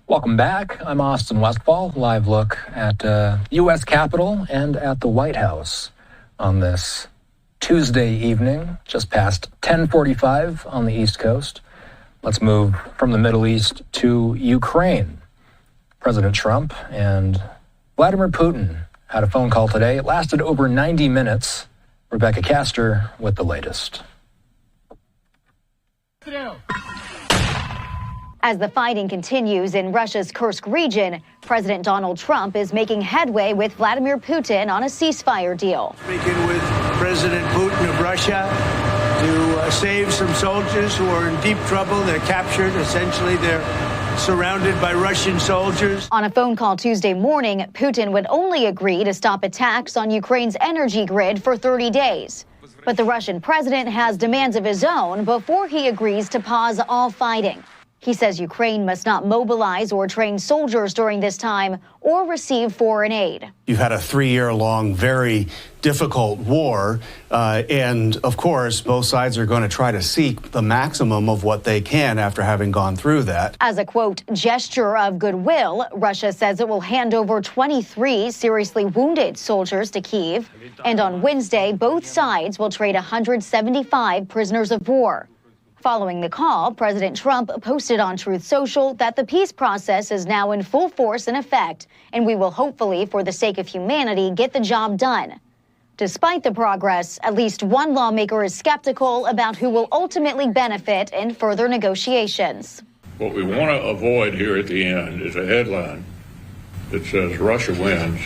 Welcome back. I'm Austin Westfall. Live look at U.S. Capitol and at the White House on this Tuesday evening, just past 10:45 on the East Coast. Let's move from the Middle East to Ukraine. President Trump and Vladimir Putin had a phone call today. It lasted over 90 minutes. Rebecca Castor with the latest. As the fighting continues in Russia's Kursk region, President Donald Trump is making headway with Vladimir Putin on a ceasefire deal. Speaking with President Putin of Russia to save some soldiers who are in deep trouble. They're captured. Essentially, they're surrounded by Russian soldiers. On a phone call Tuesday morning, Putin would only agree to stop attacks on Ukraine's energy grid for 30 days. But the Russian president has demands of his own before he agrees to pause all fighting. He says Ukraine must not mobilize or train soldiers during this time or receive foreign aid. You've had a 3-year-long, very difficult war. And of course, both sides are going to try to seek the maximum of what they can after having gone through that. As a, quote, gesture of goodwill, Russia says it will hand over 23 seriously wounded soldiers to Kyiv. And on Wednesday, both sides will trade 175 prisoners of war. Following the call, President Trump posted on Truth Social that the peace process is now in full force and effect, and we will hopefully, for the sake of humanity, get the job done. Despite the progress, at least one lawmaker is skeptical about who will ultimately benefit in further negotiations. What we want to avoid here at the end is a headline that says Russia wins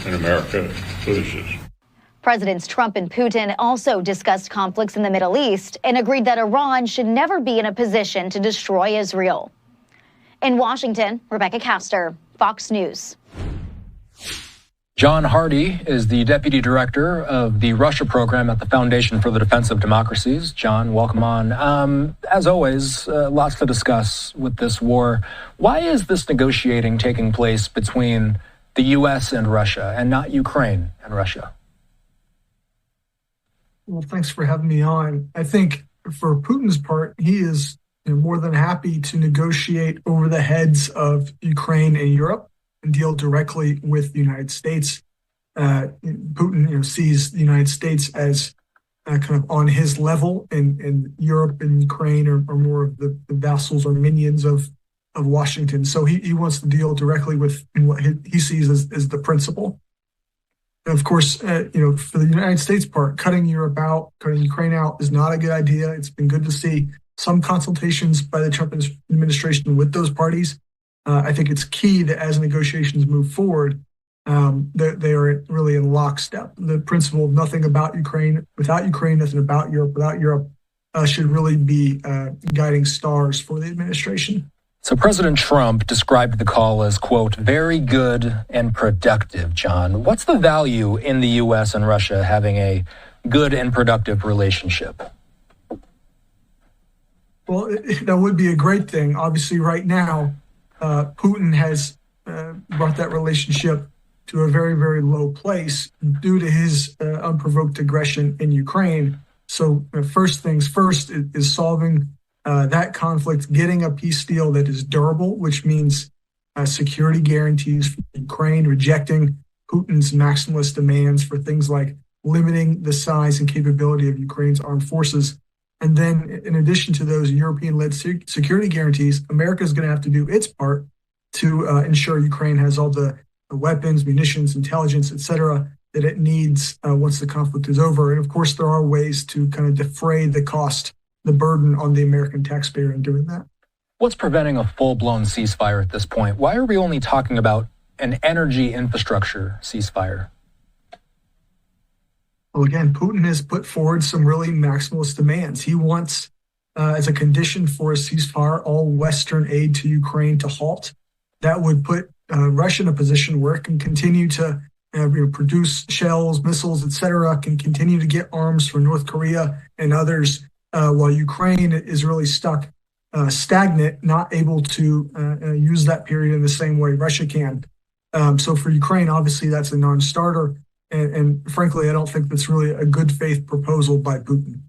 and America loses. Presidents Trump and Putin also discussed conflicts in the Middle East and agreed that Iran should never be in a position to destroy Israel. In Washington, Rebecca Castor, Fox News. John Hardie is the Deputy Director of the Russia Program at the Foundation for the Defense of Democracies. John, welcome on. As always, lots to discuss with this war. Why is this negotiating taking place between the U.S. and Russia and not Ukraine and Russia? Well, thanks for having me on. I think for Putin's part, he is more than happy to negotiate over the heads of Ukraine and Europe and deal directly with the United States. Putin sees the United States as kind of on his level, and Europe and Ukraine are more of the vassals or minions of Washington. So he wants to deal directly with what he sees as the principle. Of course, for the United States part, cutting Europe out, cutting Ukraine out is not a good idea. It's been good to see some consultations by the Trump administration with those parties. I think it's key that as negotiations move forward, they are really in lockstep. The principle of nothing about Ukraine, without Ukraine, nothing about Europe, without Europe, should really be guiding stars for the administration. So President Trump described the call as, quote, very good and productive, John. What's the value in the U.S. and Russia having a good and productive relationship? Well, that would be a great thing. Obviously, right now, Putin has brought that relationship to a very, very low place due to his unprovoked aggression in Ukraine. So first things first is solving that conflict, getting a peace deal that is durable, which means security guarantees for Ukraine, rejecting Putin's maximalist demands for things like limiting the size and capability of Ukraine's armed forces. And then in addition to those European-led security guarantees, America is going to have to do its part to ensure Ukraine has all the weapons, munitions, intelligence, et cetera, that it needs once the conflict is over. And of course, there are ways to kind of defray the cost, the burden on the American taxpayer in doing that. What's preventing a full-blown ceasefire at this point? Why are we only talking about an energy infrastructure ceasefire? Well, again, Putin has put forward some really maximalist demands. He wants, as a condition for a ceasefire, all Western aid to Ukraine to halt. That would put Russia in a position where it can continue to produce shells, missiles, et cetera, can continue to get arms from North Korea and others, while Ukraine is really stuck stagnant, not able to use that period in the same way Russia can. So for Ukraine, obviously, that's a non-starter. And frankly, I don't think that's really a good faith proposal by Putin.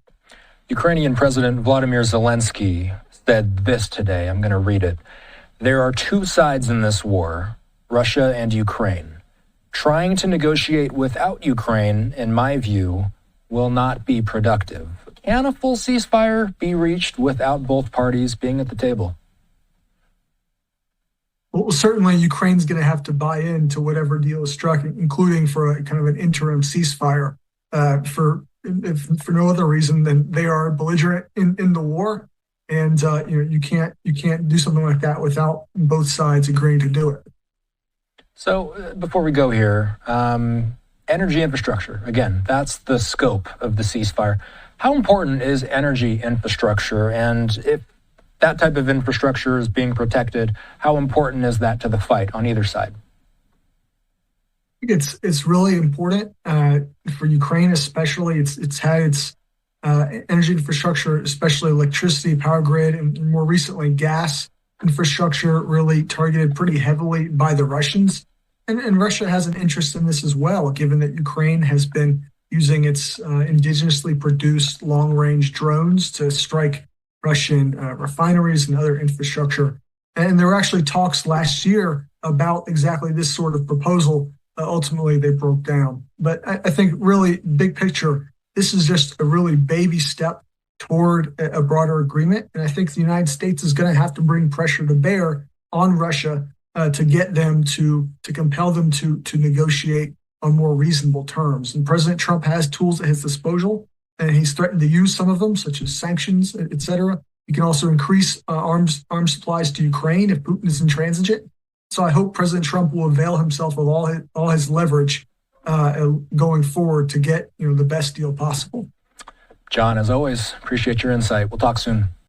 Ukrainian President Vladimir Zelensky said this today. I'm going to read it. There are two sides in this war, Russia and Ukraine. Trying to negotiate without Ukraine, in my view, will not be productive. Can a full ceasefire be reached without both parties being at the table? Well, certainly Ukraine's going to have to buy into whatever deal is struck, including for a kind of an interim ceasefire. For no other reason than they are belligerent in the war, and you can't do something like that without both sides agreeing to do it. So before we go here, energy infrastructure, again, that's the scope of the ceasefire. How important is energy infrastructure? And if that type of infrastructure is being protected, how important is that to the fight on either side? It's really important for Ukraine, especially. It's had its energy infrastructure, especially electricity, power grid, and more recently gas infrastructure, really targeted pretty heavily by the Russians. And Russia has an interest in this as well, given that Ukraine has been using its indigenously produced long-range drones to strike Russian refineries and other infrastructure. And there were actually talks last year about exactly this sort of proposal. Ultimately, they broke down. But I think really, big picture, this is just a really baby step toward a broader agreement. And I think the United States is going to have to bring pressure to bear on Russia to get them to compel them to negotiate on more reasonable terms. And President Trump has tools at his disposal, and he's threatened to use some of them, such as sanctions, et cetera. He can also increase arms supplies to Ukraine if Putin is intransigent. So I hope President Trump will avail himself of all his leverage going forward to get the best deal possible. John, as always, appreciate your insight. We'll talk soon.